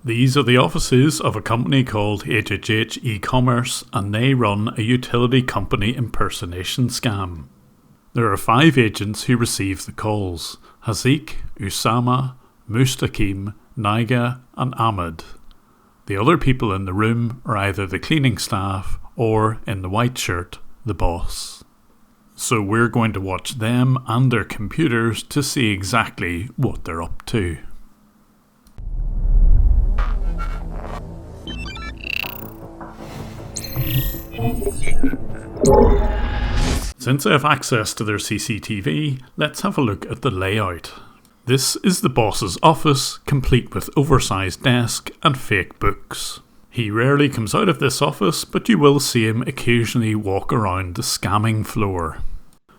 These are the offices of a company called HHH E-Commerce, and they run a utility company impersonation scam. There are 5 agents who receive the calls: Hazik, Usama, Mustaqim, Naiga and Ahmed. The other people in the room are either the cleaning staff or, in the white shirt, the boss. So we're going to watch them and their computers to see exactly what they're up to. Since I have access to their CCTV, let's have a look at the layout. This is the boss's office, complete with oversized desk and fake books. He rarely comes out of this office, but you will see him occasionally walk around the scamming floor.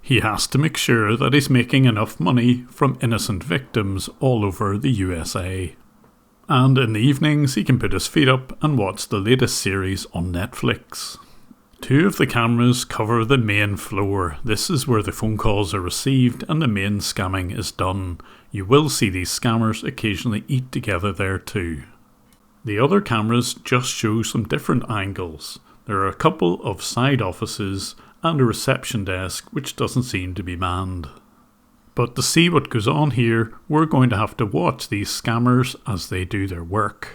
He has to make sure that he's making enough money from innocent victims all over the USA. And in the evenings he can put his feet up and watch the latest series on Netflix. 2 of the cameras cover the main floor. This is where the phone calls are received and the main scamming is done. You will see these scammers occasionally eat together there too. The other cameras just show some different angles. There are a couple of side offices and a reception desk which doesn't seem to be manned. But to see what goes on here, we're going to have to watch these scammers as they do their work.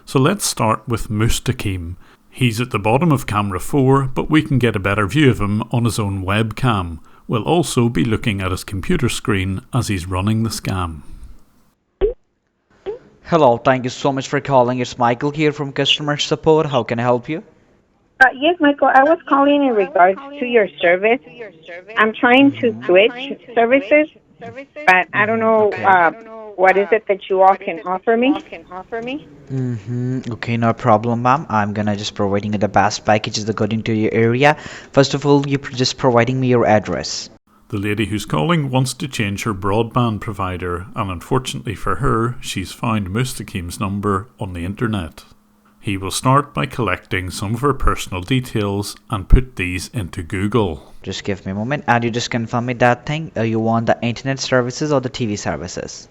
So let's start with Mustaqim. He's at the bottom of camera 4, but we can get a better view of him on his own webcam. We'll also be looking at his computer screen as he's running the scam. Hello, thank you so much for calling. It's Michael here from customer support. How can I help you? Yes, Michael, I was calling in regards to your service. I'm trying to switch services, but I don't know what is it that you all can offer me. Okay, no problem, ma'am. I'm gonna just providing you the best packages according to your area. First of all, you just providing me your address. The lady who's calling wants to change her broadband provider, and unfortunately for her, she's found Mustaqim's number on the internet. He will start by collecting some of her personal details and put these into Google. Just give me a moment, and you just confirm me that thing. You want the internet services or the TV services?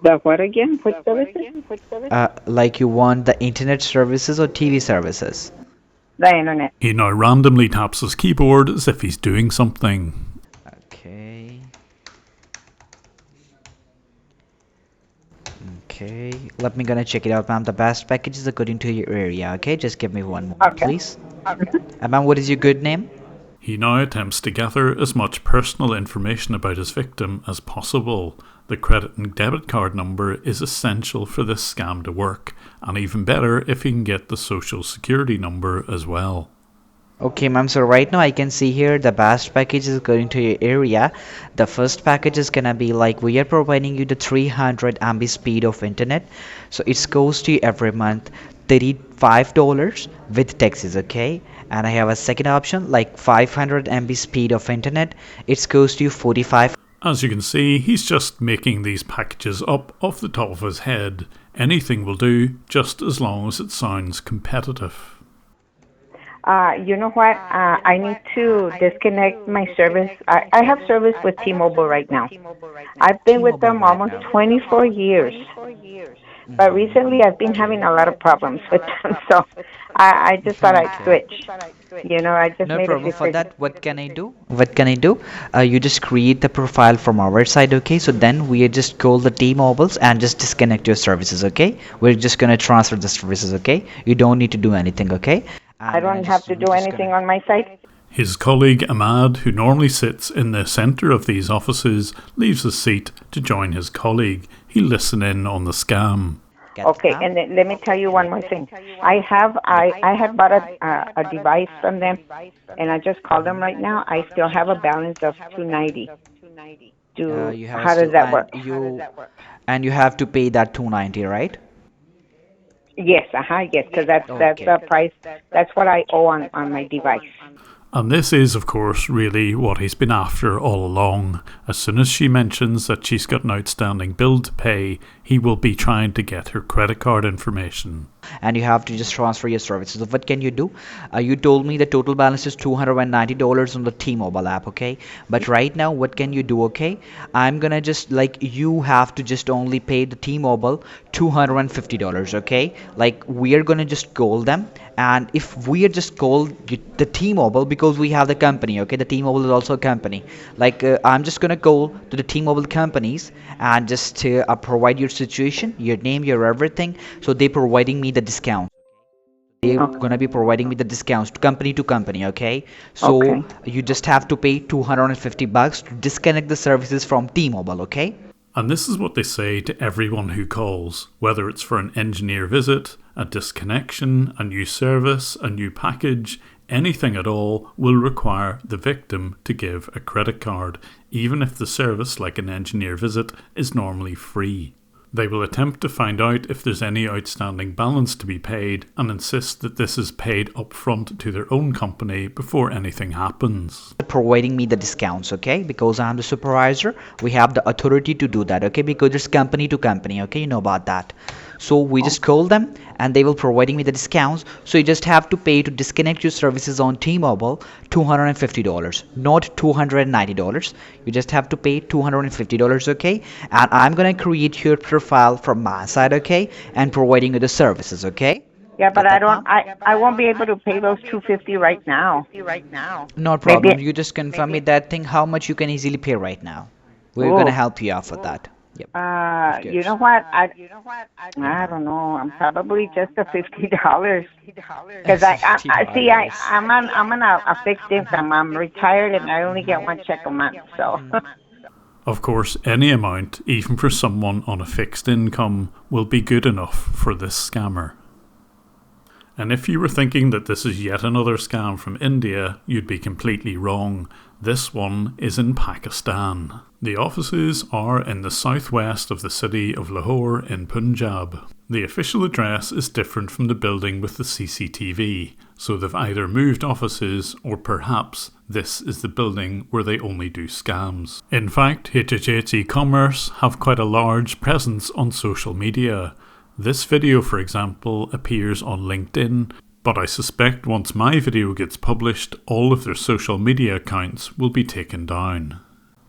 The what again? What services? Like you want the internet services or TV services? The internet. He now randomly taps his keyboard as if he's doing something. Okay. Okay, let me gonna check it out, ma'am. The best package is according to your area. Okay, just give me one moment, please. Ma'am, what is your good name? He now attempts to gather as much personal information about his victim as possible. The credit and debit card number is essential for this scam to work, and even better if he can get the social security number as well. Okay, ma'am, so right now I can see here the best package is according to your area. The first package is gonna be like we are providing you the 300 MB speed of internet. So it's goes to you every month $35 with taxes, okay? And I have a second option like 500 MB speed of internet. It goes to you $45. As you can see, he's just making these packages up off the top of his head. Anything will do, just as long as it sounds competitive. You know what? I need to disconnect my service. I have service with T-Mobile right now. I've been with them almost 24 years. But recently I've been having a lot of problems with them. So I just thought I'd switch. You know, I just No made problem a for decision. that. What can I do? You just create the profile from our side, okay? So then we just call the T-Mobiles and just disconnect your services, okay? We're just gonna transfer the services, okay? You don't need to do anything, okay? I don't have to do anything on my side. His colleague Ahmad, who normally sits in the centre of these offices, leaves his seat to join his colleague. He'll listen in on the scam. Okay, and then let me tell you one more thing. I had bought a device from them, and I just called them right now. I still have a balance of $290. How does that work? And you have to pay that $290, right? Yes, yes, because that's the price. That's what I owe on my device. And this is, of course, really what he's been after all along. As soon as she mentions that she's got an outstanding bill to pay, he will be trying to get her credit card information. And you have to just transfer your services. So what can you do? You told me the total balance is $290 on the T-Mobile app, okay? But right now, what can you do, okay? I'm gonna just, like, you have to just only pay the T-Mobile $250, okay? Like, we are gonna just call them, and if we are just call the T-Mobile, because we have the company, okay? The T-Mobile is also a company. Like, I'm just gonna call to the T-Mobile companies and just provide your situation, your name, your everything. So they providing me the discount. They're gonna be providing me the discounts to company, okay? So Okay. you just have to pay $250 to disconnect the services from T-Mobile, okay? And this is what they say to everyone who calls, whether it's for an engineer visit, a disconnection, a new service, a new package, anything at all will require the victim to give a credit card, even if the service, like an engineer visit, is normally free. They will attempt to find out if there's any outstanding balance to be paid and insist that this is paid upfront to their own company before anything happens. Providing me the discounts, okay? Because I'm the supervisor, we have the authority to do that, okay? Because it's company to company, okay? You know about that. So we just call them and they will providing me the discounts. So you just have to pay to disconnect your services on T-Mobile $250, not $290. You just have to pay $250, okay? And I'm gonna create your profile from my side, okay? And providing you the services, okay? Yeah, but Got I that, don't. ma'am? I won't be able to pay those $250 right now. No problem. Maybe. You just confirm me that thing, how much you can easily pay right now. We're Oh. gonna help you out for that. Yep. You know what? I don't know. I'm probably just a $50 because I'm on a fixed income. I'm retired and I only get one check a month. So. Of course, any amount, even for someone on a fixed income, will be good enough for this scammer. And if you were thinking that this is yet another scam from India, you'd be completely wrong. This one is in Pakistan. The offices are in the southwest of the city of Lahore in Punjab. The official address is different from the building with the CCTV, so they've either moved offices or perhaps this is the building where they only do scams. In fact, HHH e-commerce have quite a large presence on social media. This video, for example, appears on LinkedIn, but I suspect once my video gets published, all of their social media accounts will be taken down.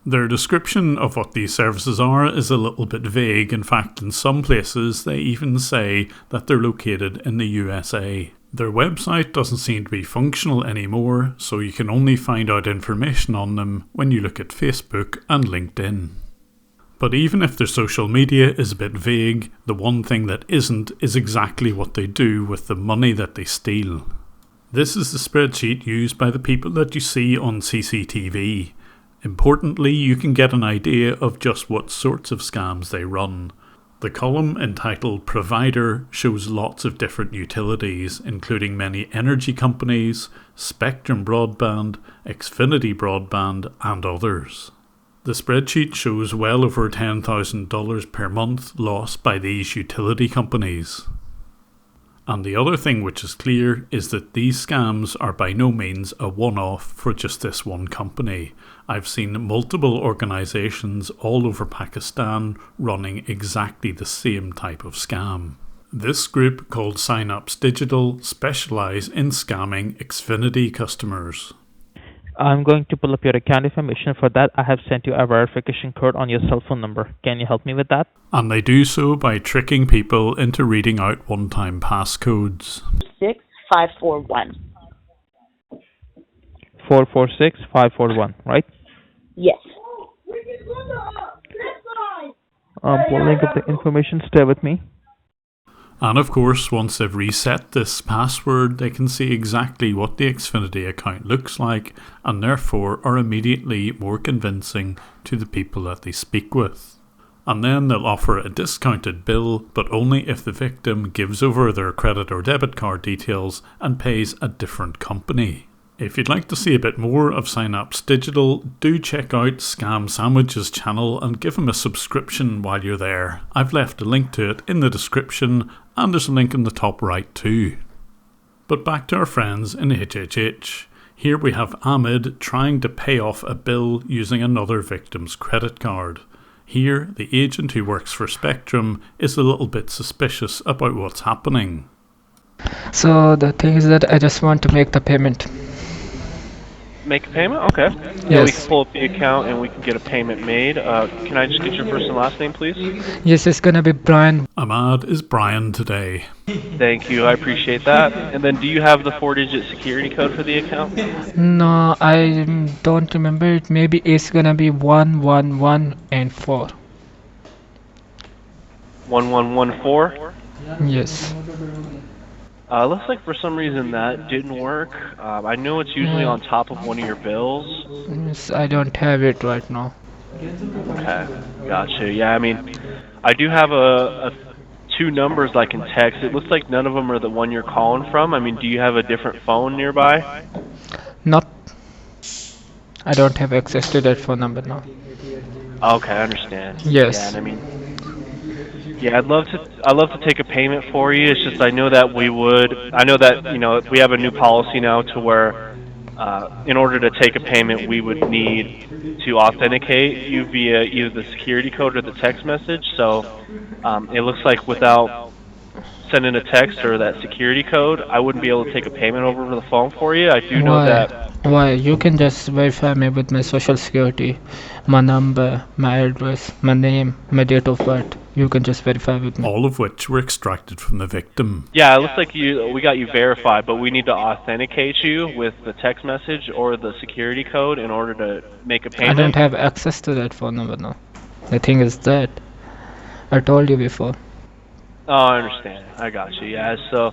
Their description of what these services are is a little bit vague. In fact, in some places they even say that they're located in the USA. Their website doesn't seem to be functional anymore, so you can only find out information on them when you look at Facebook and LinkedIn. But even if their social media is a bit vague, the one thing that isn't is exactly what they do with the money that they steal. This is the spreadsheet used by the people that you see on CCTV. Importantly, you can get an idea of just what sorts of scams they run. The column entitled Provider shows lots of different utilities, including many energy companies, Spectrum Broadband, Xfinity Broadband, and others. The spreadsheet shows well over $10,000 per month lost by these utility companies. And the other thing which is clear is that these scams are by no means a one-off for just this one company. I've seen multiple organisations all over Pakistan running exactly the same type of scam. This group, called Synapse Digital, specialise in scamming Xfinity customers. I'm going to pull up your account information. For that, I have sent you a verification code on your cell phone number. Can you help me with that? And they do so by tricking people into reading out one-time passcodes. 6541. 446541, right? Yes. I'm pulling up the information. Stay with me. And of course, once they've reset this password, they can see exactly what the Xfinity account looks like and therefore are immediately more convincing to the people that they speak with. And then they'll offer a discounted bill, but only if the victim gives over their credit or debit card details and pays a different company. If you'd like to see a bit more of Synapse Digital, do check out Scam Sandwich's channel and give him a subscription while you're there. I've left a link to it in the description and there's a link in the top right too. But back to our friends in HHH. Here we have Ahmed trying to pay off a bill using another victim's credit card. Here, the agent who works for Spectrum is a little bit suspicious about what's happening. So the thing is that I just want to make the payment. Make a payment? Okay. Yeah, we can Yes. pull up the account and we can get a payment made. Can I just get your first and last name, please? Yes, it's gonna be Brian. Ahmad is Brian today. Thank you, I appreciate that. And then do you have the 4-digit security code for the account? No, I don't remember it. Maybe it's gonna be 111 and 4. 1114? Yes. Looks like for some reason that didn't work. I know it's usually on top of one of your bills. Yes, I don't have it right now. Okay, gotcha. Yeah, I mean, I do have two numbers I can text. It looks like none of them are the one you're calling from. I mean, do you have a different phone nearby? Not. I don't have access to that phone number now. Okay, I understand. Yes. Yeah, and I mean, yeah, I'd love to take a payment for you. It's just I know that we have a new policy now to where in order to take a payment we would need to authenticate you via either the security code or the text message. So it looks like without sending a text or that security code, I wouldn't be able to take a payment over the phone for you. I do know that. Why? You can just verify me with my social security, my number, my address, my name, my date of birth. You can just verify with me. All of which were extracted from the victim. Yeah, it looks like we got you verified, but we need to authenticate you with the text message or the security code in order to make a I payment. don't have access to that phone number now. The thing is that I told you before. Oh, I understand. I got you. Yeah, so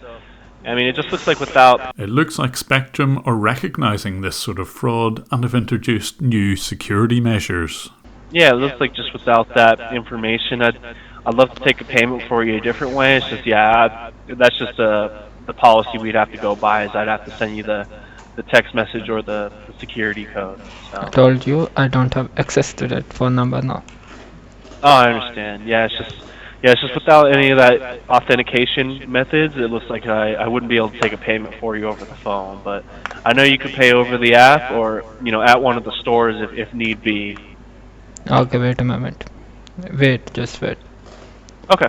I mean, it just looks like without. It looks like Spectrum are recognising this sort of fraud and have introduced new security measures. Yeah, it looks like just without that information, I'd love to take a payment for you a different way. It's just that's just the policy we'd have to go by. Is I'd have to send you the text message or the security code. So. I told you I don't have access to that phone number now. Oh, I understand. Yeah, it's just without any of that authentication methods, it looks like I wouldn't be able to take a payment for you over the phone. But I know you could pay over the app or at one of the stores if need be. Okay, wait a moment. Just wait. Okay.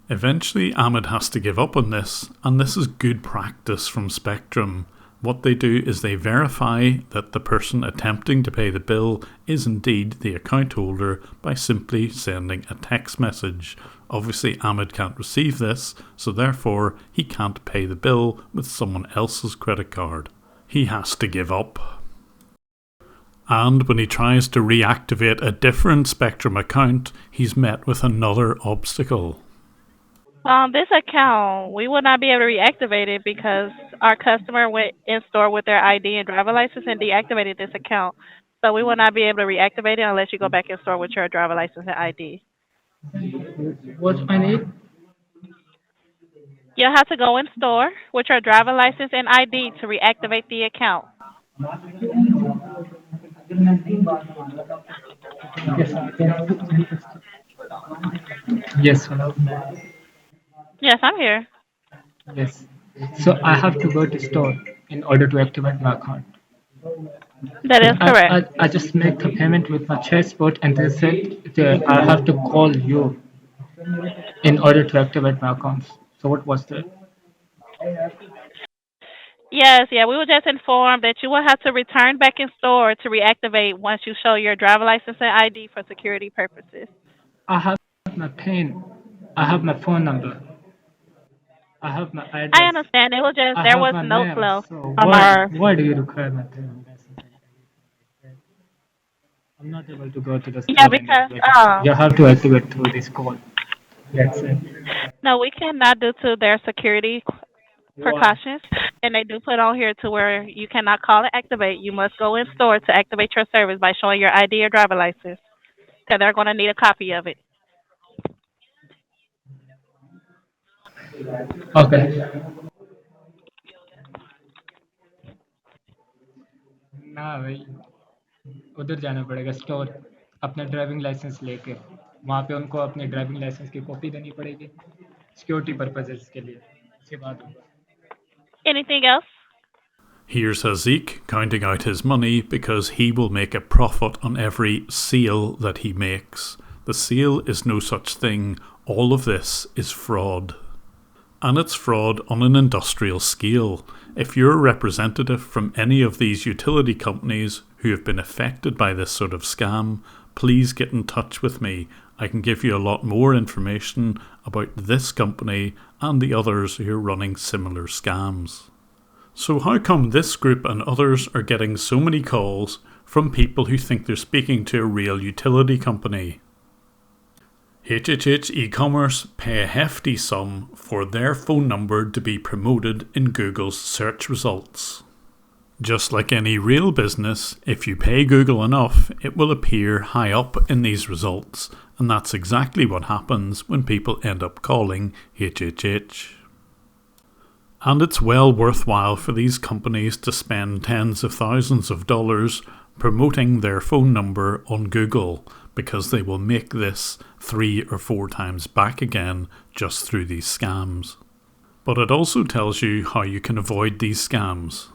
Eventually, Ahmed has to give up on this, and this is good practice from Spectrum. What they do is they verify that the person attempting to pay the bill is indeed the account holder by simply sending a text message. Obviously, Ahmed can't receive this, so therefore he can't pay the bill with someone else's credit card. He has to give up. And when he tries to reactivate a different Spectrum account, he's met with another obstacle. This account, we will not be able to reactivate it because our customer went in store with their ID and driver license and deactivated this account. So we will not be able to reactivate it unless you go back in store with your driver license and ID. What I need? You'll have to go in store with your driver license and ID to reactivate the account. Yes, hello. Yes, I'm here. Yes. So I have to go to store in order to activate my account. That is correct. I just make the payment with my chessboard and they said that I have to call you in order to activate my account. So what was that? Yes, we were just informed that you will have to return back in store to reactivate once you show your driver license and ID for security purposes. I have my PIN. I have my phone number. I have my address. I understand. It was just I there have was my no name. flow So from our. why do you require my PIN? I'm not able to go to the store. Yeah, because You have to activate through this call. That's it. no, we cannot due to their security precautions, and they do put on here to where you cannot call and activate. You must go in store to activate your service by showing your ID or driver license, because they're going to need a copy of it. Okay. ना भाई उधर जाना पड़ेगा store अपना driving licence लेके वहाँ पे उनको अपने ड्राइविंग लाइसेंस की कॉपी देनी पड़ेगी सिक्योरिटी पर्पसेस के लिए उसके बाद होगा Anything else? Here's Hazik counting out his money because he will make a profit on every sale that he makes. The sale is no such thing. All of this is fraud. And it's fraud on an industrial scale. If you're a representative from any of these utility companies who have been affected by this sort of scam, please get in touch with me. I can give you a lot more information about this company and the others who are running similar scams. So how come this group and others are getting so many calls from people who think they're speaking to a real utility company? HHH e-commerce pay a hefty sum for their phone number to be promoted in Google's search results. Just like any real business, if you pay Google enough, it will appear high up in these results, and that's exactly what happens when people end up calling HHH. And it's well worthwhile for these companies to spend tens of thousands of dollars promoting their phone number on Google, because they will make this 3 or 4 times back again just through these scams. But it also tells you how you can avoid these scams.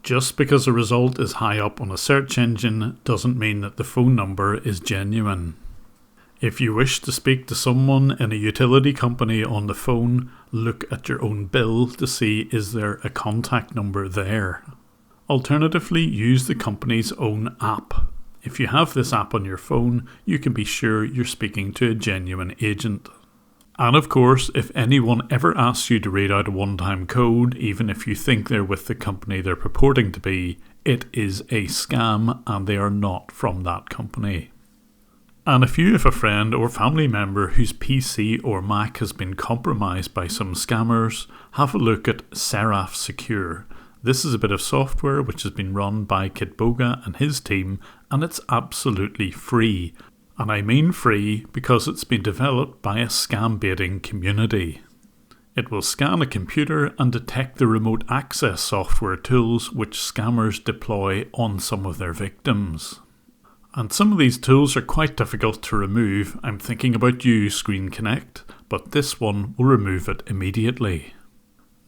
Just because a result is high up on a search engine doesn't mean that the phone number is genuine. If you wish to speak to someone in a utility company on the phone, look at your own bill to see is there a contact number there. Alternatively, use the company's own app. If you have this app on your phone, you can be sure you're speaking to a genuine agent. And of course, if anyone ever asks you to read out a one-time code, even if you think they're with the company they're purporting to be, it is a scam and they are not from that company. And if you have a friend or family member whose PC or Mac has been compromised by some scammers, have a look at Seraph Secure. This is a bit of software which has been run by Kitboga and his team, and it's absolutely free. And I mean free because it's been developed by a scam baiting community. It will scan a computer and detect the remote access software tools which scammers deploy on some of their victims. And some of these tools are quite difficult to remove. I'm thinking about you, Screen Connect, but this one will remove it immediately.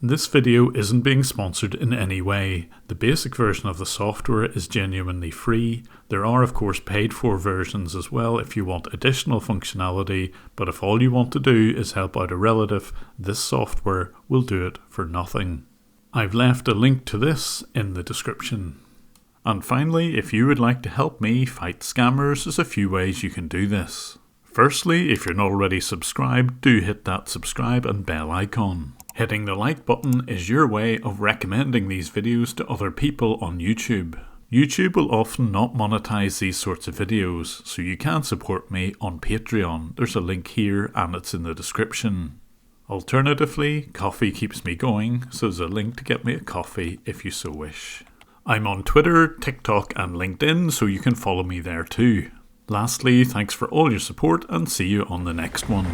This video isn't being sponsored in any way. The basic version of the software is genuinely free. There are of course paid for versions as well if you want additional functionality, but if all you want to do is help out a relative, this software will do it for nothing. I've left a link to this in the description. And finally, if you would like to help me fight scammers, there's a few ways you can do this. Firstly, if you're not already subscribed, do hit that subscribe and bell icon. Hitting the like button is your way of recommending these videos to other people on YouTube. YouTube will often not monetize these sorts of videos, so you can support me on Patreon. There's a link here and it's in the description. Alternatively, coffee keeps me going, so there's a link to get me a coffee if you so wish. I'm on Twitter, TikTok and LinkedIn, so you can follow me there too. Lastly, thanks for all your support and see you on the next one.